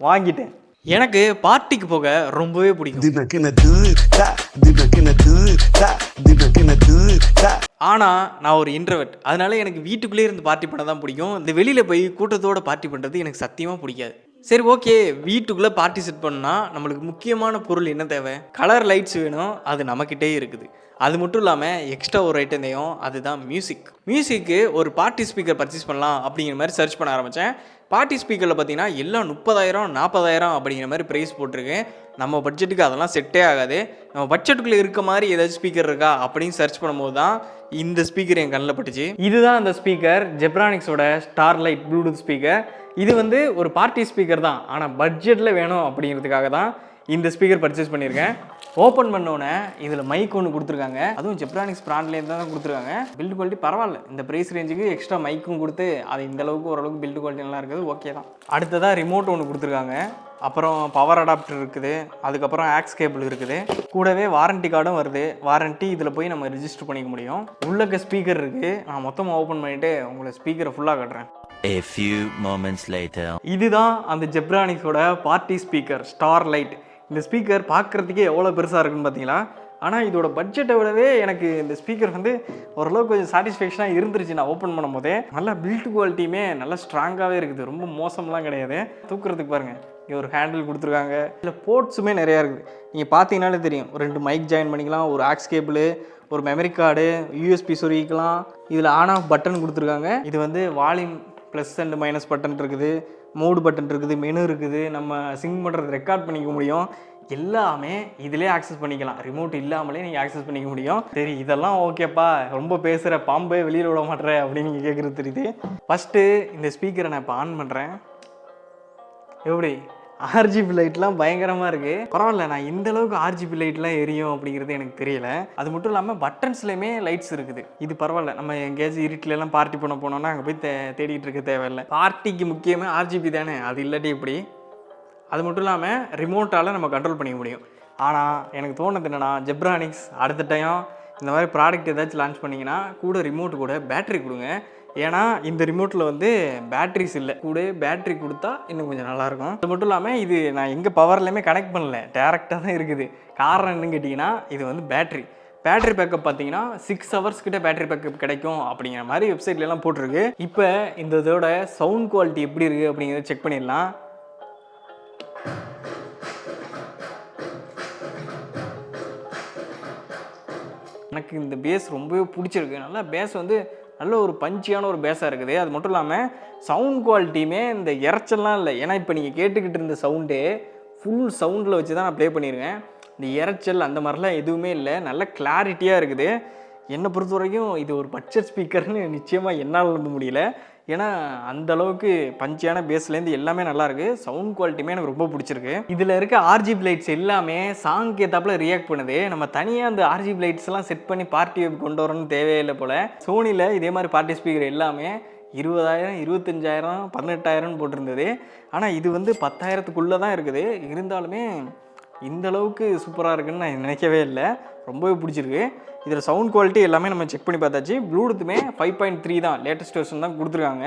வாங்கிட்டேன். எனக்கு பார்ட்டிக்கு போக ரொம்பவே பிடிக்கும். ஆனால் நான் ஒரு இன்ட்ரோவர்ட். அதனால எனக்கு வீட்டுக்குள்ளே இருந்து பார்ட்டி பண்ண தான் பிடிக்கும். இந்த வெளியில் போய் கூட்டத்தோடு பார்ட்டி பண்ணுறது எனக்கு சத்தியமாக பிடிக்காது. சரி, ஓகே, வீட்டுக்குள்ளே பார்ட்டி செட் பண்ணால் நம்மளுக்கு முக்கியமான பொருள் என்ன தேவை? கலர் லைட்ஸ் வேணும். அது நம்மக்கிட்டே இருக்குது. அது மட்டும் இல்லாமல் எக்ஸ்ட்ரா ஒரு ஐட்டம் தேவையும், அதுதான் மியூசிக்கு ஒரு பார்ட்டி ஸ்பீக்கர் பர்ச்சேஸ் பண்ணலாம் அப்படிங்கிற மாதிரி சர்ச் பண்ண ஆரம்பித்தேன். பார்ட்டி ஸ்பீக்கரில் பார்த்தீங்கன்னா எல்லாம் 30,000 40,000 அப்படிங்கிற மாதிரி ப்ரைஸ் போட்டிருக்கு. நம்ம பட்ஜெட்டுக்கு அதெல்லாம் செட்டே ஆகாது. நம்ம பட்ஜெட்டுக்குள்ளே இருக்க மாதிரி ஏதாச்சும் ஸ்பீக்கர் இருக்கா அப்படின்னு சர்ச் பண்ணும்போது தான் இந்த ஸ்பீக்கர் என் கண்ணில் பட்டுச்சு. இதுதான் அந்த ஸ்பீக்கர், ஜெப்ரானிக்ஸோட ஸ்டார்லைட் ப்ளூடூத் ஸ்பீக்கர். இது வந்து ஒரு பார்ட்டி ஸ்பீக்கர் தான், ஆனால் பட்ஜெட்டில் வேணும் அப்படிங்கிறதுக்காக தான் இந்த ஸ்பீக்கர் பர்ச்சேஸ் பண்ணியிருக்கேன். ஓப்பன் பண்ணோன்னே இதில் மைக் ஒன்று கொடுத்துருக்காங்க. அதுவும் ஜெப்ரானிக்ஸ் பிராண்ட்லேருந்து தான் கொடுத்துருக்காங்க. பில்டு குவாலிட்டி பரவாயில்ல. இந்த ப்ரைஸ் ரேஞ்சுக்கு எக்ஸ்ட்ரா மைக்கும் கொடுத்து அது இந்தளவுக்கு ஓரளவுக்கு பில்டு குவாலிட்டி நல்லா இருக்குது. ஓகே தான். அடுத்ததாக ரிமோட் ஒன்று கொடுத்துருக்காங்க. அப்புறம் பவர் அடாப்டர் இருக்குது. அதுக்கப்புறம் ஆக்ஸ் கேபிள் இருக்குது. கூடவே வாரண்டி கார்டும் வருது. வாரண்டி இதில் போய் நம்ம ரிஜிஸ்டர் பண்ணிக்க முடியும். உள்ளக்க ஸ்பீக்கர் இருக்குது. நான் மொத்தமாக ஓப்பன் பண்ணிவிட்டு உங்களை ஸ்பீக்கரை ஃபுல்லாக காட்டுறேன். A few moments later. இதுதான் அந்த ஜெப்ரானிக்ஸோட பார்ட்டி ஸ்பீக்கர் ஸ்டார்லைட். இந்த ஸ்பீக்கர் பார்க்குறதுக்கே எவ்வளோ பெருசாக இருக்குன்னு பார்த்தீங்களா? ஆனால் இதோட பட்ஜெட்டை விடவே எனக்கு இந்த ஸ்பீக்கர் வந்து ஓரளவுக்கு கொஞ்சம் சாட்டிஸ்ஃபேக்ஷனாக இருந்துருச்சு. நான் ஓப்பன் பண்ணும் போதே நல்லா பில்ட் குவாலிட்டியுமே நல்லா ஸ்ட்ராங்காகவே இருக்குது. ரொம்ப மோசம்லாம் கிடையாது. தூக்குறதுக்கு பாருங்கள், இங்கே ஒரு ஹேண்டில் கொடுத்துருக்காங்க. இதில் போர்ட்ஸுமே நிறையா இருக்குது. நீங்கள் பார்த்தீங்கன்னாலே தெரியும். ஒரு 2 மைக் ஜாயின் பண்ணிக்கலாம், ஒரு ஆக்ஸ் கேபிள், ஒரு மெமரி கார்டு, யூஎஸ்பி சொருகிக்கலாம். இதில் ஆன் ஆஃப் பட்டன் கொடுத்துருக்காங்க. இது வந்து volume plus and minus button இருக்குது, மோடு பட்டன் இருக்குது, மெனு இருக்குது, நம்ம சிங்க் பண்ணுறது ரெக்கார்ட் பண்ணிக்க முடியும். எல்லாமே இதிலே ஆக்சஸ் பண்ணிக்கலாம். ரிமோட் இல்லாமலே நீங்கள் ஆக்சஸ் பண்ணிக்க முடியும். சரி, இதெல்லாம் ஓகேப்பா, ரொம்ப பேசுகிற பாம்பே வெளியில் விட மாட்டேற அப்படின்னு நீங்கள் கேட்குறது தெரியுது. ஃபஸ்ட்டு இந்த ஸ்பீக்கரை நான் இப்போ ஆன் பண்ணுறேன். எப்படி ஆர்ஜிபி லைட்லாம் பயங்கரமாக இருக்குது. பரவாயில்ல, நான் இந்த அளவுக்கு ஆர்ஜிபி லைட்லாம் எரியும் அப்படிங்கிறது எனக்கு தெரியல. அது மட்டும் இல்லாமல் பட்டன்ஸ்லேயுமே லைட்ஸ் இருக்குது. இது பரவாயில்ல. நம்ம எங்கேயாச்சும் இருட்டிலலாம் பார்ட்டி பண்ண போனோம்னா அங்கே போய் தேடிட்டு இருக்க தேவையில்லை. பார்ட்டிக்கு முக்கியமே ஆர்ஜிபி தானே, அது இல்லாட்டி எப்படி? அது மட்டும் இல்லாமல் ரிமோட்டால் நம்ம கண்ட்ரோல் பண்ணிக்க முடியும். ஆனால் எனக்கு தோணுது என்னென்னா, ஜெப்ரானிக்ஸ் அடுத்த டைம் இந்த மாதிரி ப்ராடக்ட் ஏதாச்சும் லான்ச் பண்ணிங்கன்னா கூட ரிமோட்டு கூட பேட்ரி கொடுங்க. ஏன்னா இந்த ரிமோட்டில் வந்து பேட்ரிஸ் இல்லை. கூட பேட்ரி கொடுத்தா இன்னும் கொஞ்சம் நல்லாயிருக்கும். அது மட்டும் இல்லாமல் இது நான் எங்கே பவர்லையுமே கனெக்ட் பண்ணல, டேரெக்டாக தான் இருக்குது. காரணம் என்னன்னு கேட்டிங்கன்னா, இது வந்து பேட்ரி பேக்கப் பார்த்தீங்கன்னா 6 hours கிட்ட பேட்டரி பேக்கப் கிடைக்கும் அப்படிங்கிற மாதிரி வெப்சைட்லாம் போட்டிருக்கு. இப்போ இந்த இதோட சவுண்ட் குவாலிட்டி எப்படி இருக்குது அப்படிங்கிறத செக் பண்ணிடலாம். எனக்கு இந்த பேஸ் ரொம்பவே பிடிச்சிருக்கு. நல்லா பேஸ் வந்து நல்ல ஒரு பஞ்சியான ஒரு பேஸாக இருக்குது. அது மட்டும் இல்லாமல் சவுண்ட் குவாலிட்டியுமே இந்த இறைச்சல்லாம் இல்லை. ஏன்னா இப்போ நீங்கள் கேட்டுக்கிட்டு இருந்த சவுண்டே ஃபுல் சவுண்டில் வச்சு தான் நான் ப்ளே பண்ணியிருக்கேன். இந்த இறைச்சல் அந்த மாதிரிலாம் எதுவுமே இல்லை. நல்ல கிளாரிட்டியாக இருக்குது. என்னை பொறுத்த வரைக்கும் இது ஒரு பட்ஜெட் ஸ்பீக்கர்னு நிச்சயமாக என்னால் நம்ப முடியல. ஏன்னா அந்த அளவுக்கு பஞ்சியான பேஸ்லேருந்து எல்லாமே நல்லாயிருக்கு. சவுண்ட் குவாலிட்டியுமே எனக்கு ரொம்ப பிடிச்சிருக்கு. இதில் இருக்க ஆர்ஜிபி லைட்ஸ் எல்லாமே சாங்க்கு ஏற்றாப்புல ரியாக்ட் பண்ணுது. நம்ம தனியாக அந்த ஆர்ஜிபி லைட்ஸ்லாம் செட் பண்ணி பார்ட்டி கொண்டு வரணும்னு தேவையில்லை போல். சோனியில் இதே மாதிரி பார்ட்டி ஸ்பீக்கர் எல்லாமே 20,000 25,000 18,000 போட்டிருந்தது. ஆனால் இது வந்து 10,000க்குள்ளே தான் இருக்குது. இருந்தாலுமே இந்த அளவுக்கு சூப்பராக இருக்குன்னு நான் நினைக்கவே இல்லை. ரொம்பவே பிடிச்சிருக்கு. இதில் சவுண்ட் குவாலிட்டி எல்லாமே நம்ம செக் பண்ணி பார்த்தாச்சு. ப்ளூடூத்துமே 5.3 தான், லேட்டஸ்ட் வெர்ஷன் தான் கொடுத்துருக்காங்க.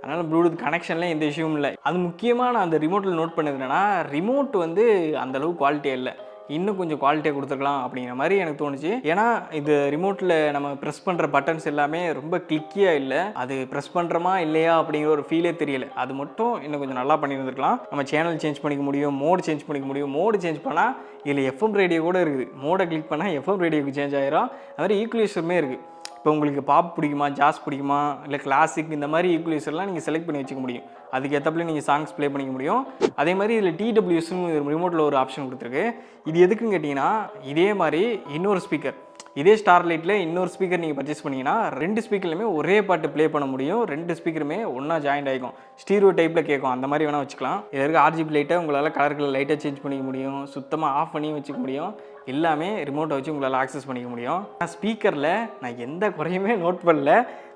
அதனால் ப்ளூடூத் கனெக்ஷனில் எந்த இஷ்யூவும் இல்லை. அது முக்கியமாக நான் அந்த ரிமோட்டில் நோட் பண்ணது என்னென்னா, ரிமோட் வந்து அந்தளவுக்கு குவாலிட்டியாக இல்லை. இன்னும் கொஞ்சம் குவாலிட்டியாக கொடுத்துருக்கலாம் அப்படிங்கிற மாதிரி எனக்கு தோணுச்சு. ஏன்னா இது ரிமோட்டில் நம்ம ப்ரெஸ் பண்ணுற பட்டன்ஸ் எல்லாமே ரொம்ப கிளிக்கியாக இல்லை. அது ப்ரெஸ் பண்ணுறோமா இல்லையா அப்படிங்கிற ஒரு ஃபீலே தெரியல. அது மட்டும் இன்னும் கொஞ்சம் நல்லா பண்ணியிருந்துருக்கலாம். நம்ம சேனல் சேஞ்ச் பண்ணிக்க முடியும், மோடு சேஞ்ச் பண்ணிக்க முடியும். மோடு சேஞ்ச் பண்ணால் இதில் எஃப்எம் ரேடியோ கூட இருக்குது. மோடை கிளிக் பண்ணால் எஃப்எம் ரேடியோக்கு சேஞ்ச் ஆகிரும். அது மாதிரி ஈக்குவலைசருமே இருக்குது. இப்போ உங்களுக்கு பாப் பிடிக்குமா, ஜாஸ் பிடிக்குமா, இல்லை கிளாசிக், இந்த மாதிரி ஈக்குவலைசர்லாம் நீங்கள் செலக்ட் பண்ணி வச்சுக்க முடியும். அதுக்கேற்றப்பல நீங்கள் சாங்ஸ் ப்ளே பண்ணிக்க முடியும். அதே மாதிரி இதில் டிடபிள்யூஎஸ்னு ரிமோட்டில் ஒரு ஆப்ஷன் கொடுத்துருக்கு. இது எதுக்குன்னு கேட்டிங்கன்னா, இதே மாதிரி இன்னொரு ஸ்பீக்கர், இதே ஸ்டார்லைட்டில் இன்னொரு ஸ்பீக்கர் நீங்கள் பர்ச்சேஸ் பண்ணிங்கன்னா 2 ஸ்பீக்கர்லையுமே ஒரே பாட்டு ப்ளே பண்ண முடியும். 2 ஸ்பீக்கருமே ஒன்றா ஜாயிண்ட் ஆகிக்கும். ஸ்டீரியோ டைப்பில் கேட்கும். அந்த மாதிரி வேணால் வச்சுக்கலாம். இதில் இருக்க ஆர்ஜிபி லைட்டை உங்களால் கலர் லைட்டாக சேஞ்ச் பண்ணிக்க முடியும். சுத்தமாக ஆஃப் பண்ணி வச்சுக்க முடியும். எல்லாமே ரிமோட்டை வச்சு உங்களால் ஆக்சஸ் பண்ணிக்க முடியும். ஸ்பீக்கரில் நான் எந்த குறையுமே நோட் பண்ணல.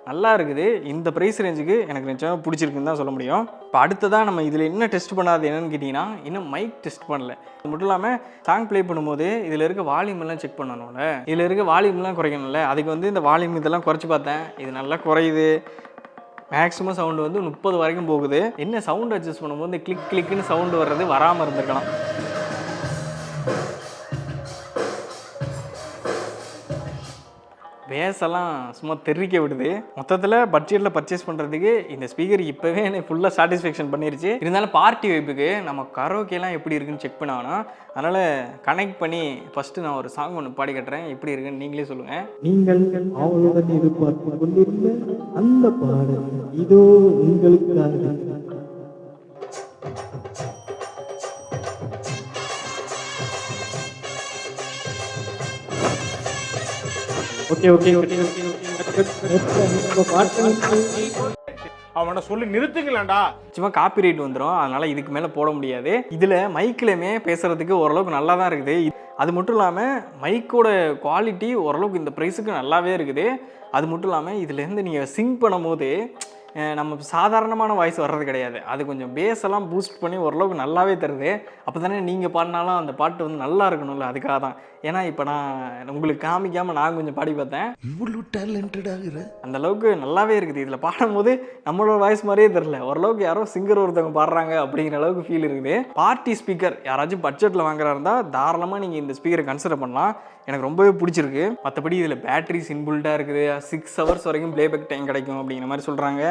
நல்லா இருக்குது. இந்த ப்ரைஸ் ரேஞ்சுக்கு எனக்கு நிச்சயமாக பிடிச்சிருக்குன்னு தான் சொல்ல முடியும். இப்போ அடுத்ததாக நம்ம இதில் என்ன டெஸ்ட் பண்ணாது என்னென்னு கேட்டிங்கன்னா, இன்னும் மைக் டெஸ்ட் பண்ணல. அது மட்டும் இல்லாமல் சாங் ப்ளே பண்ணும்போது இதில் இருக்க வால்யூமெல்லாம் செக் பண்ணணும்ல, இதில் இருக்க வால்யூம்லாம் குறைக்கணும்ல. அதுக்கு வந்து இந்த வால்யூம் இதெல்லாம் குறைச்சி பார்த்தேன். இது நல்லா குறையுது. மேக்ஸிமம் சவுண்டு வந்து 30 வரைக்கும் போகுது. என்ன சவுண்ட் அட்ஜஸ்ட் பண்ணும்போது இந்த கிளிக் கிளிக்குன்னு சவுண்டு வர்றது வராமல் இருந்திருக்கலாம். பேஸெல்லாம் சும்மா தெரிவிக்க விடுது. மொத்தத்தில் பட்ஜெட்டில் பர்ச்சேஸ் பண்ணுறதுக்கு இந்த ஸ்பீக்கர் இப்போவே எனக்கு ஃபுல்லாக சாட்டிஸ்ஃபேக்ஷன் பண்ணிருச்சு. இருந்தாலும் பார்ட்டி வைப்புக்கு நம்ம கரோக்கெல்லாம் எப்படி இருக்குன்னு செக் பண்ணாங்கன்னா, அதனால் கனெக்ட் பண்ணி ஃபஸ்ட்டு நான் ஒரு சாங் ஒன்று பாடி கட்டுறேன். எப்படி இருக்குன்னு நீங்களே சொல்லுங்கள். நீங்கள் அவளுடன் எதிர்பார்த்து கொண்டிருந்த அந்த பாடல் இதோ உங்களுக்காக. ஓகே ஓகே ஓகே ஓகே அவனை சொல்லி நிறுத்துங்களேன்டா. சும்மா காப்பிரைட் வந்துடும், அதனால் இதுக்கு மேலே போட முடியாது. இதில் மைக்கிலுமே பேசுகிறதுக்கு ஓரளவுக்கு நல்லா தான் இருக்குது. அது மட்டும் இல்லாமல் மைக்கோட குவாலிட்டி ஓரளவுக்கு இந்த ப்ரைஸுக்கு நல்லாவே இருக்குது. அது மட்டும் இல்லாமல் இதுலேருந்து நீங்கள் சிங் பண்ணும்போது நம்ம சாதாரணமான வாய்ஸ் வர்றது கிடையாது. அது கொஞ்சம் பேஸ் எல்லாம் பூஸ்ட் பண்ணி ஓரளவுக்கு நல்லாவே தருது. அப்போ தானே நீங்கள் பாடினாலும் அந்த பாட்டு வந்து நல்லா இருக்கணும்ல, அதுக்காக தான். ஏன்னா இப்போ நான் உங்களுக்கு காமிக்காமல் நான் கொஞ்சம் பாடி பார்த்தேன். இவ்வளோ டேலண்டடாகிற அந்த அளவுக்கு நல்லாவே இருக்குது. இதில் பாடும்போது நம்மளோட வாய்ஸ் மாதிரியே தெரில, ஓரளவுக்கு யாரோ சிங்கர் ஒருத்தவங்க பாடுறாங்க அப்படிங்கிற அளவுக்கு ஃபீல் இருக்குது. பார்ட்டி ஸ்பீக்கர் யாராச்சும் பட்ஜெட்டில் வாங்குறா இருந்தால் தாராளமாக நீங்கள் இந்த ஸ்பீக்கரை கன்சிடர் பண்ணலாம். எனக்கு ரொம்பவே பிடிச்சிருக்கு. மற்றபடி இதில் பேட்டரிஸ் இன்பில்ட்டாக இருக்குது. 6 hours வரைக்கும் ப்ளேபேக் டைம் கிடைக்கும் அப்படிங்கிற மாதிரி சொல்கிறாங்க.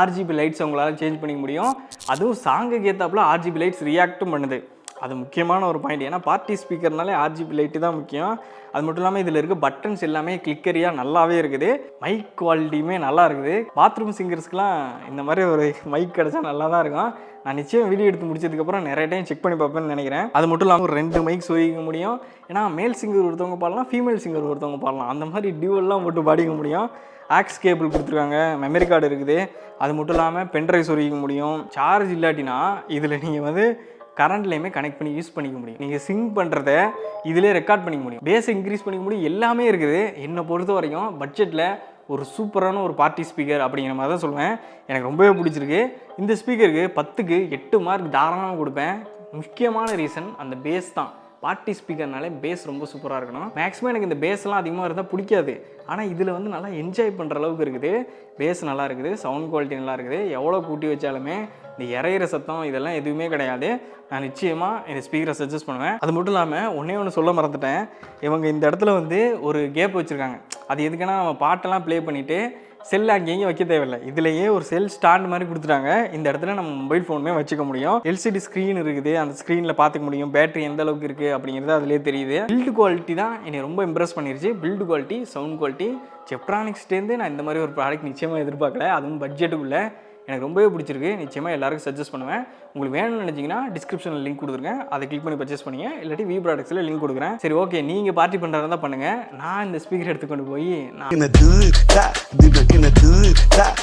RGB லைட்ஸ் உங்களால் சேஞ்ச் பண்ணிக்க முடியும். அதுவும் சாங்குக்கு ஏற்றாப்புல RGB லைட்ஸ் ரியாக்டும் பண்ணுது. அது முக்கியமான ஒரு பாயிண்ட். ஏன்னா பார்ட்டி ஸ்பீக்கர்னாலே RGB லைட்டு தான் முக்கியம். அது மட்டும் இல்லாமல் இதில் இருக்க பட்டன்ஸ் எல்லாமே கிளிக்கரியாக நல்லாவே இருக்குது. மைக் குவாலிட்டியுமே நல்லா இருக்குது. பாத்ரூம் சிங்கர்ஸ்க்குலாம் இந்த மாதிரி ஒரு மைக் கிடச்சா நல்லா தான் இருக்கும். நான் நிச்சயம் வீடியோ எடுத்து முடிச்சதுக்கப்புறம் நிறைய டைம் செக் பண்ணி பார்ப்பேன்னு நினைக்கிறேன். அது மட்டும் இல்லாமல் ஒரு 2 மைக் சொருகிக்க முடியும். ஏன்னா மேல் சிங்கர் ஒருத்தவங்க பாடலாம், ஃபீமேல் சிங்கர் ஒருத்தவங்க பாடலாம். அந்த மாதிரி டியூவெல்லாம் போட்டு பாடிக்க முடியும். ஆக்ஸ் கேபிள் கொடுத்துருக்காங்க, மெமரி கார்டு இருக்குது. அது மட்டும் இல்லாமல் பென்ட்ரைவ் சொருகிக்க முடியும். சார்ஜ் இல்லாட்டினா இதில் நீங்கள் வந்து கரண்ட்லேயுமே கனெக்ட் பண்ணி யூஸ் பண்ணிக்க முடியும். நீங்கள் சிங் பண்ணுறத இதிலே ரெக்கார்ட் பண்ணிக்க முடியும். பேஸை இன்க்ரீஸ் பண்ணிக்க முடியும். எல்லாமே இருக்குது. என்னை பொறுத்த வரைக்கும் பட்ஜெட்டில் ஒரு சூப்பரான ஒரு பார்ட்டி ஸ்பீக்கர் அப்படிங்கிற மாதிரி தான் சொல்லுவேன். எனக்கு ரொம்பவே பிடிச்சிருக்கு. இந்த ஸ்பீக்கருக்கு 10க்கு 8 மார்க் தாராளமாக கொடுப்பேன். முக்கியமான ரீசன் அந்த பேஸ் தான். பார்ட்டி ஸ்பீக்கர்னாலே பேஸ் ரொம்ப சூப்பராக இருக்கணும். மேக்ஸிமம் எனக்கு இந்த பேஸ்லாம் அதிகமாக இருந்தால் பிடிக்காது. ஆனால் இதில் வந்து நல்லா என்ஜாய் பண்ணுற அளவுக்கு இருக்குது. பேஸ் நல்லா இருக்குது, சவுண்ட் குவாலிட்டி நல்லா இருக்குது. எவ்வளோ கூட்டி வச்சாலுமே இந்த இறையிற சத்தம் இதெல்லாம் எதுவுமே கிடையாது. நான் நிச்சயமாக இந்த ஸ்பீக்கரை சஜஸ்ட் பண்ணுவேன். அது மட்டும் இல்லாமல் ஒன்று சொல்ல மறந்துட்டேன். இவங்க இந்த இடத்துல வந்து ஒரு கேப் வச்சுருக்காங்க. அது எதுக்குன்னா நம்ம பாட்டெல்லாம் ப்ளே பண்ணிவிட்டு செல் அங்கேயும் வைக்க தேவையில்லை. இதுலேயே ஒரு செல் ஸ்டாண்ட் மாதிரி கொடுத்துட்டாங்க. இந்த இடத்துல நம்ம மொபைல் ஃபோனுமே வச்சுக்க முடியும். LCD ஸ்க்ரீன் இருக்குது. அந்த ஸ்க்ரீனில் பார்த்துக்க முடியும். பேட்டரி எந்த அளவுக்கு இருக்குது அப்படிங்கிறது அதிலே தெரியுது. பில்டு குவாலிட்டி தான் என்னை ரொம்ப இம்ப்ரெஸ் பண்ணிருச்சு. பில்டு குவாலிட்டி, சவுண்ட் குவாலிட்டி, ஜெப்ட்ரானிக்ஸ்லேருந்து நான் இந்த மாதிரி ஒரு ப்ராடக்ட் நிச்சயமாக எதிர்பார்க்கல. அதுவும் பட்ஜெட்டுக்குள்ளே எனக்கு ரொம்பவே பிடிச்சிருக்கு. நிச்சயமாக எல்லாருக்கும் சஜஸ்ட் பண்ணுவேன். உங்களுக்கு வேணும்னு நினச்சிங்கன்னா டிஸ்கிரிப்ஷனில் லிங்க் கொடுத்துருக்கேன். அதை கிளிக் பண்ணி பர்ச்சேஸ் பண்ணிங்க. இல்லாட்டி வி ப்ராடக்ட்ஸில் லிங்க் கொடுக்குறேன். சரி, ஓகே, நீங்கள் பார்ட்டி பண்ணுறதா தான் பண்ணுங்கள். நான் இந்த ஸ்பீக்கர் எடுத்துக்கொண்டு போய் நான்